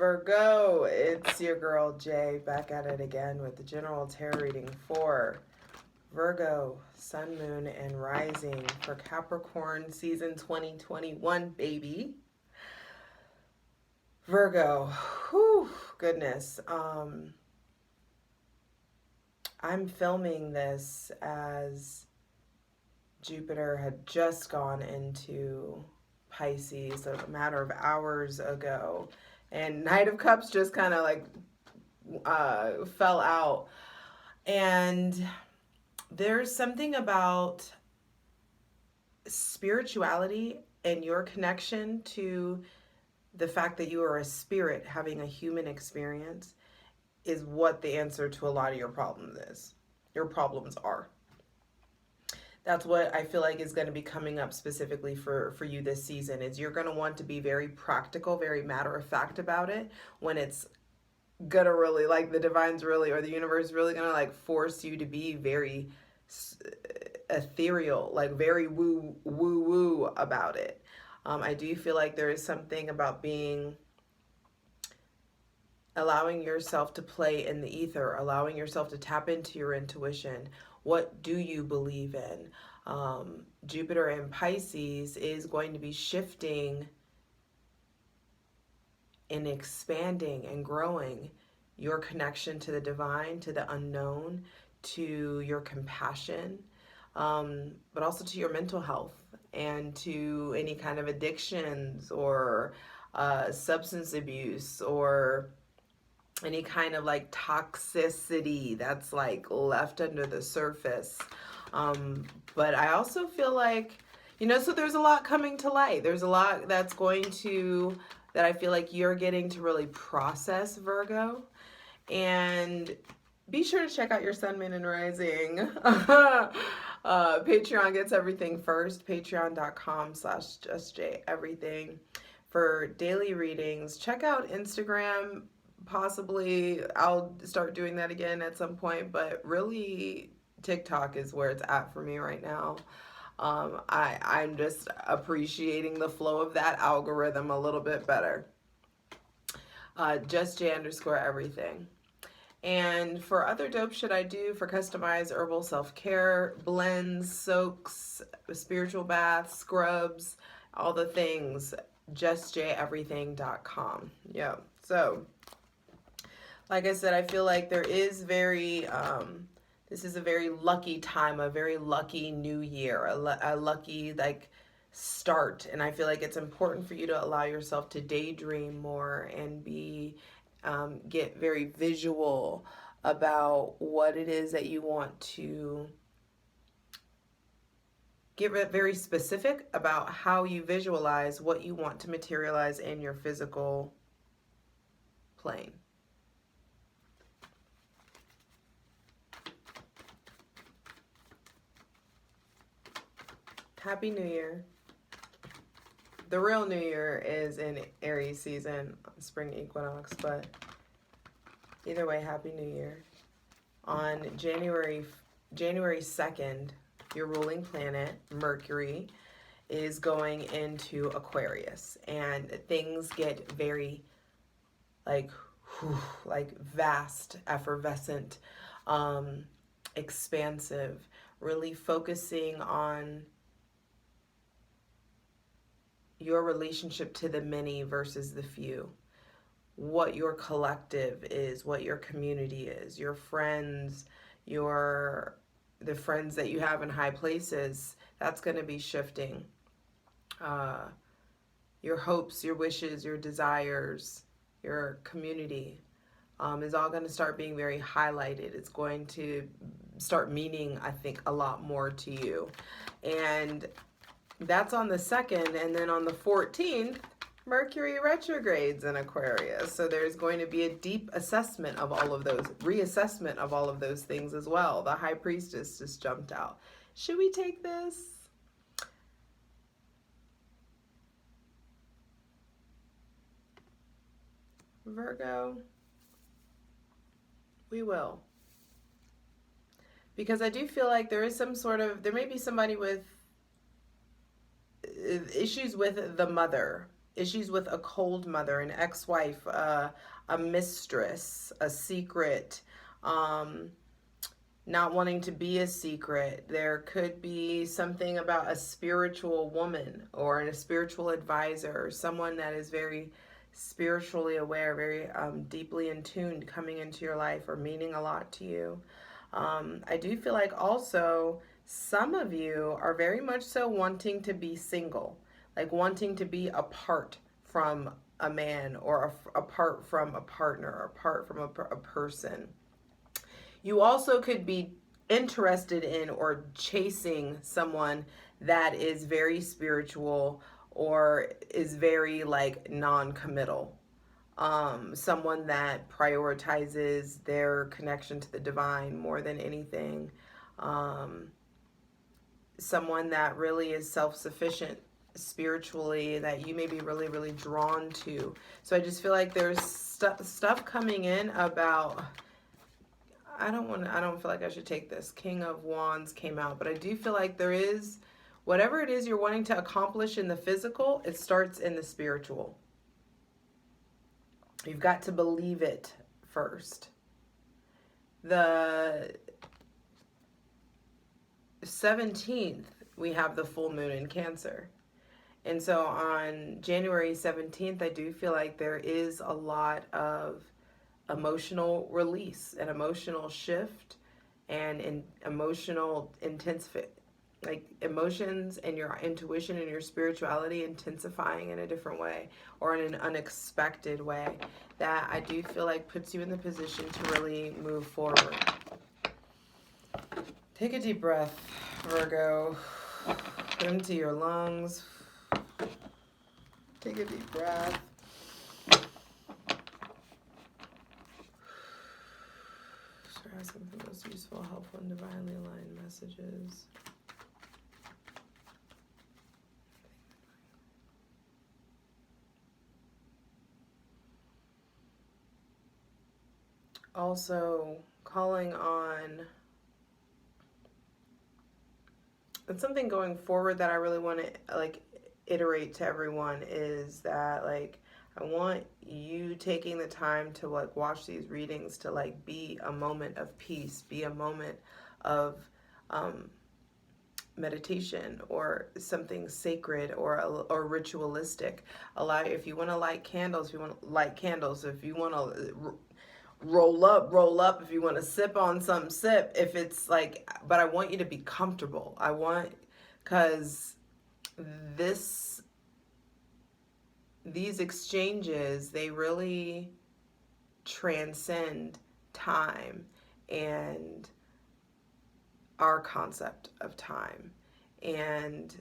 Virgo, it's your girl Jay back at it again with the general tarot reading for Virgo, Sun, Moon, and Rising for Capricorn season 2021, baby. Virgo, whew, goodness. I'm filming this as Jupiter had just gone into Pisces a matter of hours ago, and Knight of Cups just kind of like fell out. And there's something about spirituality and your connection to the fact that you are a spirit having a human experience is what the answer to a lot of your problems is. Your problems are. That's what I feel like is going to be coming up specifically for you this season, is you're going to want to be very practical, very matter of fact about it when it's going to really, like, the divine's really, or the universe really going to like force you to be very ethereal, like very woo about it. I do feel like there is something about allowing yourself to play in the ether, allowing yourself to tap into your intuition. What do you believe in? Jupiter in Pisces is going to be shifting and expanding and growing your connection to the divine, to the unknown, to your compassion, but also to your mental health and to any kind of addictions or substance abuse or any kind of like toxicity that's like left under the surface. But I also feel like, so there's a lot coming to light. There's a lot that I feel like you're getting to really process, Virgo. And be sure to check out your Sun, Moon, and Rising. Patreon gets everything first. Patreon.com/justjeverything for daily readings. Check out Instagram. Possibly I'll start doing that again at some point, but really TikTok is where it's at for me right now. I'm just appreciating the flow of that algorithm a little bit better. justj_everything. And for other dope shit I do for customized herbal self-care, blends, soaks, spiritual baths, scrubs, all the things, justjeverything.com. Yeah, so like I said, I feel like there is this is a very lucky time, a very lucky new year, a lucky like start. And I feel like it's important for you to allow yourself to daydream more and get very visual about what it is that you want to get very specific about how you visualize what you want to materialize in your physical plane. Happy New Year. The real New Year is in Aries season, spring equinox, but either way, Happy New Year. On January 2nd, your ruling planet, Mercury, is going into Aquarius, and things get very like vast, effervescent, expansive, really focusing on your relationship to the many versus the few, what your collective is, what your community is, your friends, the friends that you have in high places. That's going to be shifting. Your hopes, your wishes, your desires, your community is all going to start being very highlighted. It's going to start meaning, I think, a lot more to you. And that's on the 2nd, and then on the 14th, Mercury retrogrades in Aquarius. So there's going to be a deep assessment of all of those, reassessment of all of those things as well. The High Priestess just jumped out. Should we take this? Virgo, we will. Because I do feel like there may be somebody with issues with the mother issues with a cold mother, an ex-wife, a mistress, a secret, not wanting to be a secret. There could be something about a spiritual woman or a spiritual advisor, or someone that is very spiritually aware, very deeply in tune coming into your life or meaning a lot to you. I do feel like also some of you are very much so wanting to be single, like wanting to be apart from a man or apart from a partner or apart from a person. You also could be interested in or chasing someone that is very spiritual or is very like non-committal. Someone that prioritizes their connection to the divine more than anything. Someone that really is self-sufficient spiritually, that you may be really, really drawn to. So I just feel like there's stuff coming in about, I don't feel like I should take this. King of Wands came out, but I do feel like there is, whatever it is you're wanting to accomplish in the physical, it starts in the spiritual. You've got to believe it first. The 17th, we have the full moon in Cancer. And so on January 17th, I do feel like there is a lot of emotional release, an emotional shift, and emotional intensify, like emotions and your intuition and your spirituality intensifying in a different way or in an unexpected way that I do feel like puts you in the position to really move forward. Take a deep breath, Virgo. Empty your lungs. Take a deep breath. Start asking for the most useful, helpful, and divinely aligned messages. Also, calling on, it's something going forward that I really want to like iterate to everyone is that like I want you taking the time to like watch these readings to like be a moment of peace, be a moment of meditation or something sacred or ritualistic. If you want to light candles, if you want to light candles, if you want to roll up, if you want to sip on some, sip, if it's like, but I want you to be comfortable. Because these exchanges, they really transcend time and our concept of time, and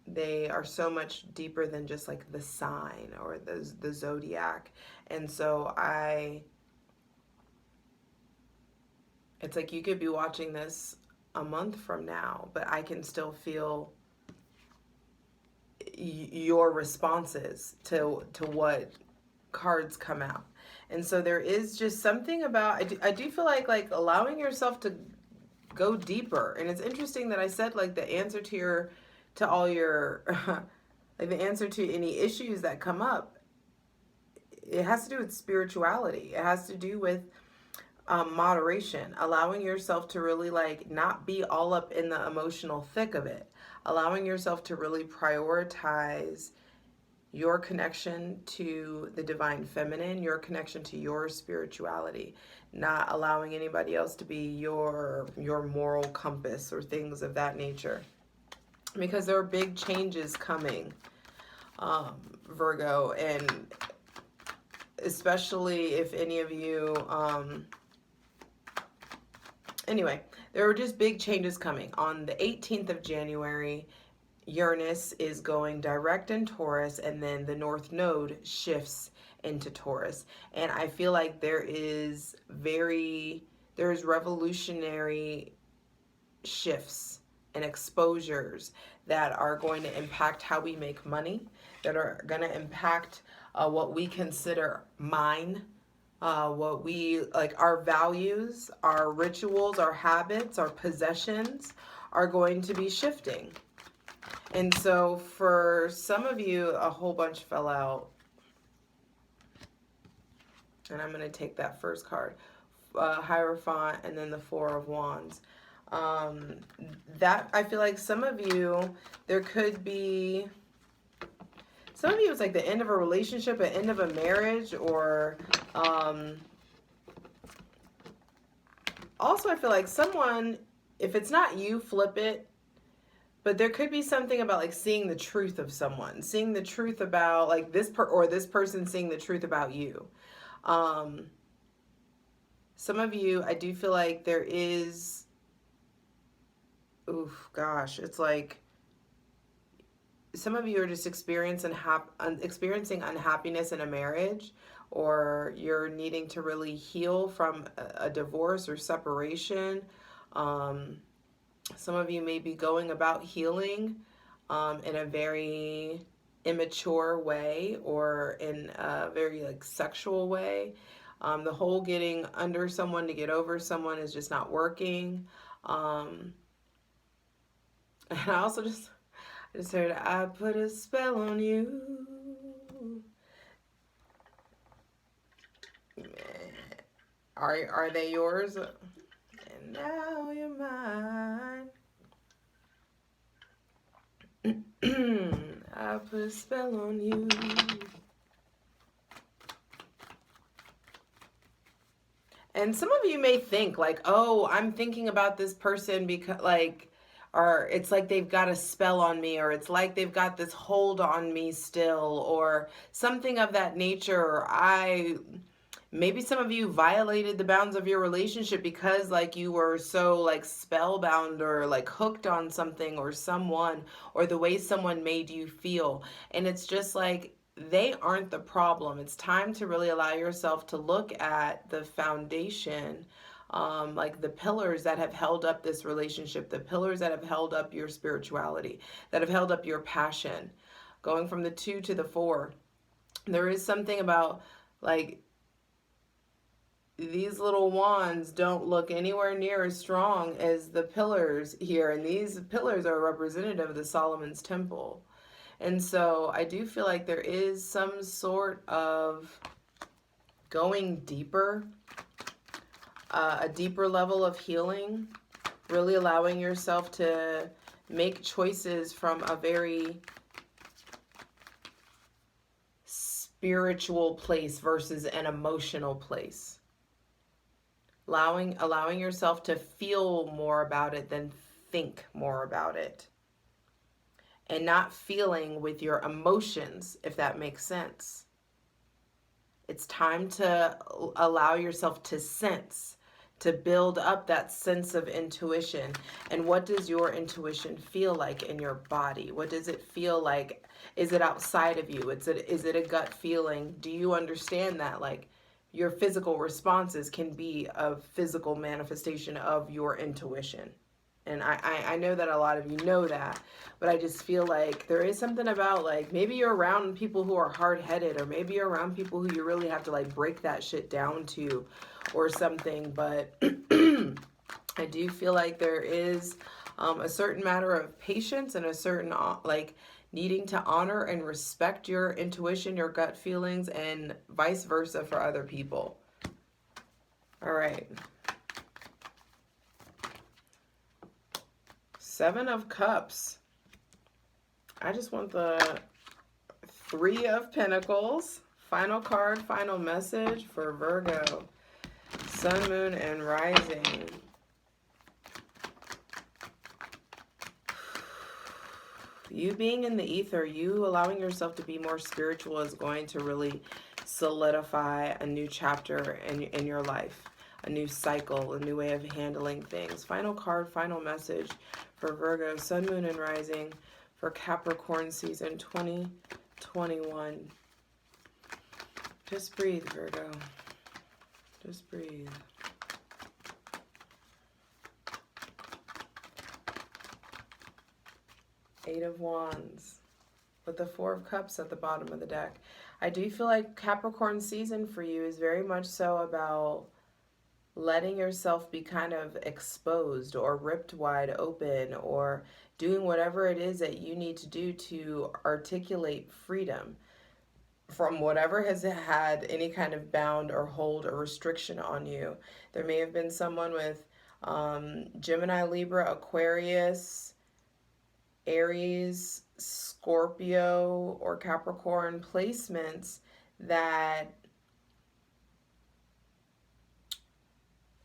they are so much deeper than just like the sign or the zodiac. And so it's like you could be watching this a month from now, but I can still feel your responses to what cards come out. And so there is just something about, I do feel like allowing yourself to go deeper. And it's interesting that I said like the answer to all your like the answer to any issues that come up, it has to do with spirituality. It has to do with moderation, allowing yourself to really like not be all up in the emotional thick of it, allowing yourself to really prioritize your connection to the divine feminine, your connection to your spirituality, not allowing anybody else to be your moral compass or things of that nature. Because there are big changes coming, Virgo, and especially if any of you, anyway, there are just big changes coming. On the 18th of January, Uranus is going direct in Taurus, and then the North Node shifts into Taurus. And I feel like there is revolutionary shifts and exposures that are going to impact how we make money, that are going to impact what we consider mine, what we like, our values, our rituals, our habits, our possessions are going to be shifting. And so for some of you, a whole bunch fell out. And I'm going to take that first card. Hierophant, and then the Four of Wands. That, I feel like some of you, there could be, some of you it's like the end of a relationship, an end of a marriage, or also I feel like someone, if it's not you, flip it. But there could be something about like seeing the truth of someone, seeing the truth about like this person seeing the truth about you. Some of you, I do feel like there is, oof, gosh, it's like some of you are just experiencing unhappiness in a marriage, or you're needing to really heal from a divorce or separation. Some of you may be going about healing in a very immature way, or in a very like sexual way. The whole getting under someone to get over someone is just not working. And I also just heard, I put a spell on you. Are they yours? And now you're mine. I put a spell on you. And some of you may think like, oh, I'm thinking about this person because like, or it's like they've got a spell on me, or it's like they've got this hold on me still, or something of that nature. Or maybe some of you violated the bounds of your relationship because like you were so like spellbound or like hooked on something or someone, or the way someone made you feel. And it's just like, they aren't the problem. It's time to really allow yourself to look at the foundation, like the pillars that have held up this relationship, the pillars that have held up your spirituality, that have held up your passion. Going from the 2 to the 4, there is something about like these little wands don't look anywhere near as strong as the pillars here, and these pillars are representative of the Solomon's temple. And so I do feel like there is some sort of going deeper, a deeper level of healing, really allowing yourself to make choices from a very spiritual place versus an emotional place. Allowing yourself to feel more about it than think more about it. And not feeling with your emotions, if that makes sense. It's time to allow yourself to sense, to build up that sense of intuition. And what does your intuition feel like in your body? What does it feel like? Is it outside of you? Is it a gut feeling? Do you understand that? Like, your physical responses can be a physical manifestation of your intuition. And I know that a lot of you know that, but I just feel like there is something about like, maybe you're around people who are hard-headed, or maybe you're around people who you really have to like break that shit down to or something. But I do feel like there is a certain matter of patience, and a certain like needing to honor and respect your intuition, your gut feelings, and vice versa for other people. All right. 7 of Cups. I just want the 3 of Pentacles. Final card, final message for Virgo. Sun, Moon, and Rising. You being in the ether, you allowing yourself to be more spiritual is going to really solidify a new chapter in your life. A new cycle, a new way of handling things. Final card, final message for Virgo, Sun, Moon, and Rising for Capricorn season 2021. Just breathe, Virgo. Just breathe. Eight of Wands with the 4 of Cups at the bottom of the deck. I do feel like Capricorn season for you is very much so about letting yourself be kind of exposed or ripped wide open, or doing whatever it is that you need to do to articulate freedom from whatever has had any kind of bound or hold or restriction on you. There may have been someone with Gemini, Libra, Aquarius, Aries, Scorpio, or Capricorn placements that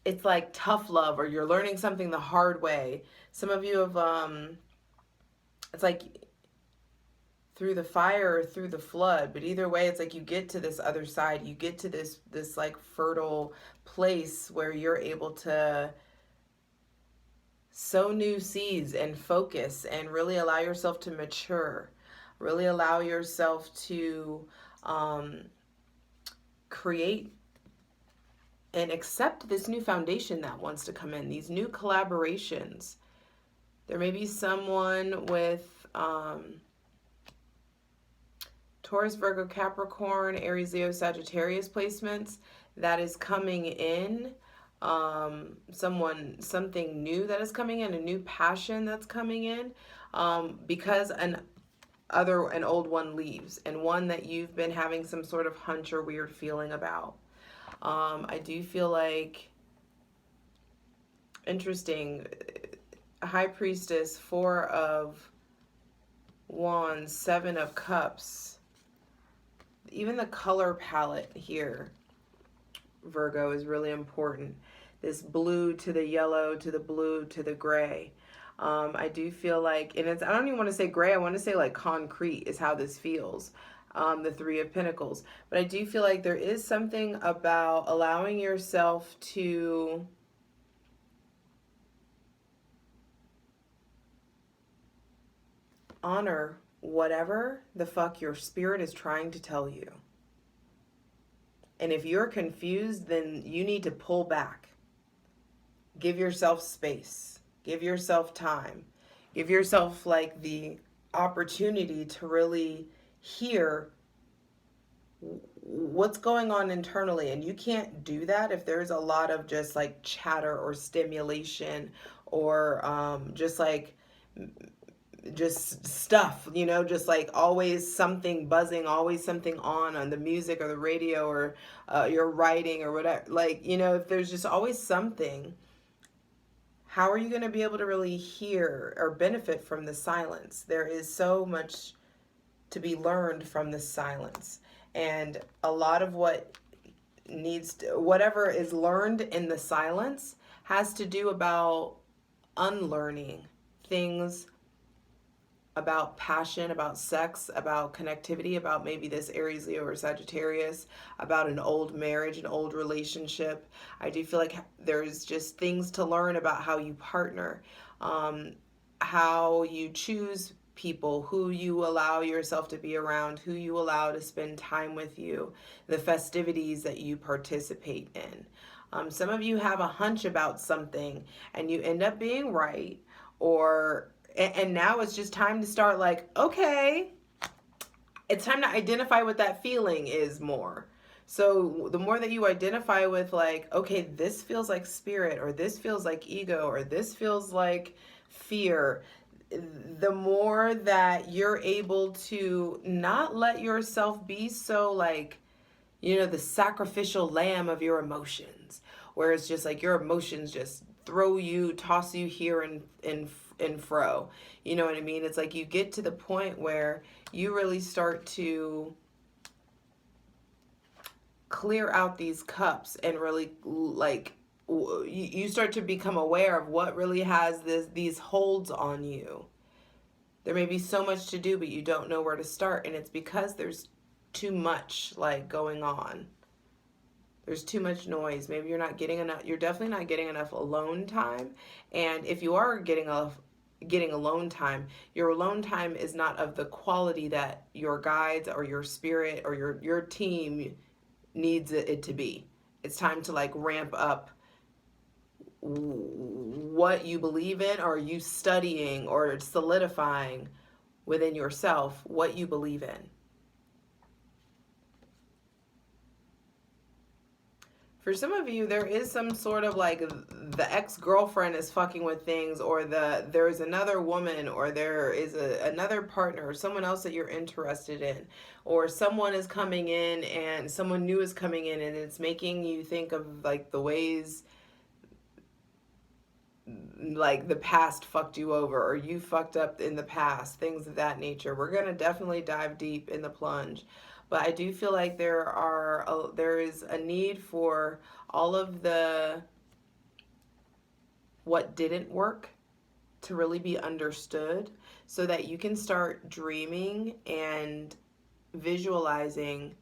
it's like tough love, or you're learning something the hard way. Some of you have, it's like through the fire or through the flood, but either way, it's like you get to this other side. You get to this like fertile place where you're able to sow new seeds and focus and really allow yourself to mature, really allow yourself to create and accept this new foundation that wants to come in, these new collaborations. There may be someone with Taurus, Virgo, Capricorn, Aries, Leo, Sagittarius placements that is coming in. Something new that is coming in, a new passion that's coming in, because an old one leaves, and one that you've been having some sort of hunch or weird feeling about. I do feel like, interesting, High Priestess, 4 of Wands, 7 of Cups. Even the color palette here, Virgo, is really important. This blue to the yellow to the blue to the gray. I do feel like, and I don't even want to say gray, I want to say like concrete is how this feels. The 3 of Pentacles. But I do feel like there is something about allowing yourself to honor whatever the fuck your spirit is trying to tell you. And if you're confused, then you need to pull back. Give yourself space. Give yourself time. Give yourself like the opportunity to really hear what's going on internally. And you can't do that if there's a lot of just like chatter or stimulation, or just stuff, just like always something buzzing, always something on the music or the radio, or you're writing or whatever. Like, if there's just always something, how are you going to be able to really hear or benefit from the silence? There is so much to be learned from the silence. And a lot of whatever is learned in the silence has to do about unlearning things about passion, about sex, about connectivity, about maybe this Aries, Leo, or Sagittarius, about an old marriage, an old relationship. I do feel like there's just things to learn about how you partner, how you choose people, who you allow yourself to be around, who you allow to spend time with you, the festivities that you participate in. Some of you have a hunch about something and you end up being right, and now it's just time to start like, okay, it's time to identify what that feeling is more. So the more that you identify with like, okay, this feels like spirit, or this feels like ego, or this feels like fear, the more that you're able to not let yourself be so like, the sacrificial lamb of your emotions, where it's just like your emotions just toss you here and fro. You know what I mean? It's like you get to the point where you really start to clear out these cups and really like you start to become aware of what really has these holds on you. There may be so much to do, but you don't know where to start, and it's because there's too much like going on. There's too much noise. Maybe you're definitely not getting enough alone time. And if you are getting alone time, your alone time is not of the quality that your guides or your spirit or your team needs it to be. It's time to like ramp up what you believe in, or you studying or solidifying within yourself what you believe in. For some of you, there is some sort of like the ex-girlfriend is fucking with things, or there's another woman, or there is another partner, or someone else that you're interested in, or someone is coming in and someone new is coming in, and it's making you think of like the ways like the past fucked you over, or you fucked up in the past, things of that nature. We're going to definitely dive deep in the plunge, but I do feel like there is a need for all of the what didn't work to really be understood, so that you can start dreaming and visualizing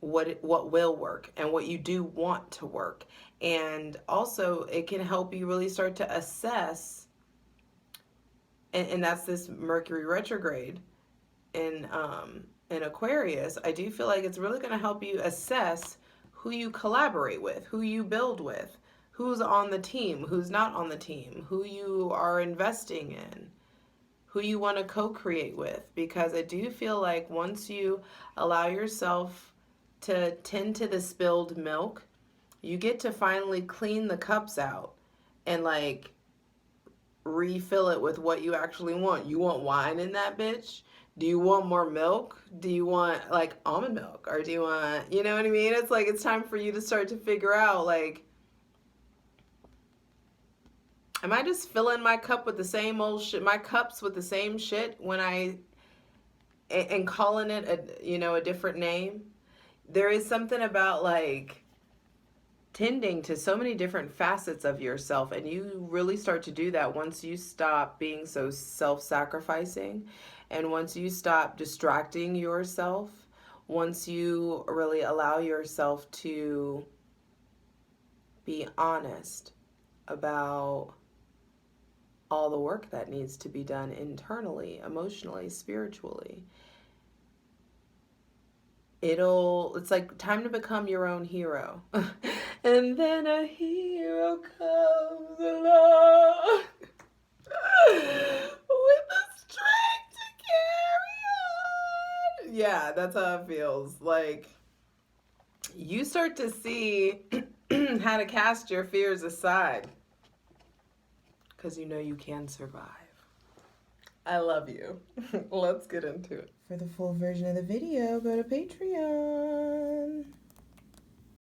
what will work and what you do want to work. And also it can help you really start to assess, and that's this Mercury retrograde in Aquarius. I do feel like it's really going to help you assess who you collaborate with, who you build with, who's on the team, who's not on the team, who you are investing in, who you want to co-create with. Because I do feel like once you allow yourself to tend to the spilled milk, you get to finally clean the cups out and like refill it with what you actually want. You want wine in that bitch? Do you want more milk? Do you want like almond milk? Or do you want, you know what I mean? It's like it's time for you to start to figure out, like, am I just filling my cup with the same old shit, my cups with the same shit and calling it a different name? There is something about like tending to so many different facets of yourself, and you really start to do that once you stop being so self-sacrificing, and once you stop distracting yourself, once you really allow yourself to be honest about all the work that needs to be done internally, emotionally, spiritually. It's like time to become your own hero. And then a hero comes along with the strength to carry on. Yeah, that's how it feels. Like you start to see how to cast your fears aside, because you know you can survive. I love you. Let's get into it. For the full version of the video, go to Patreon.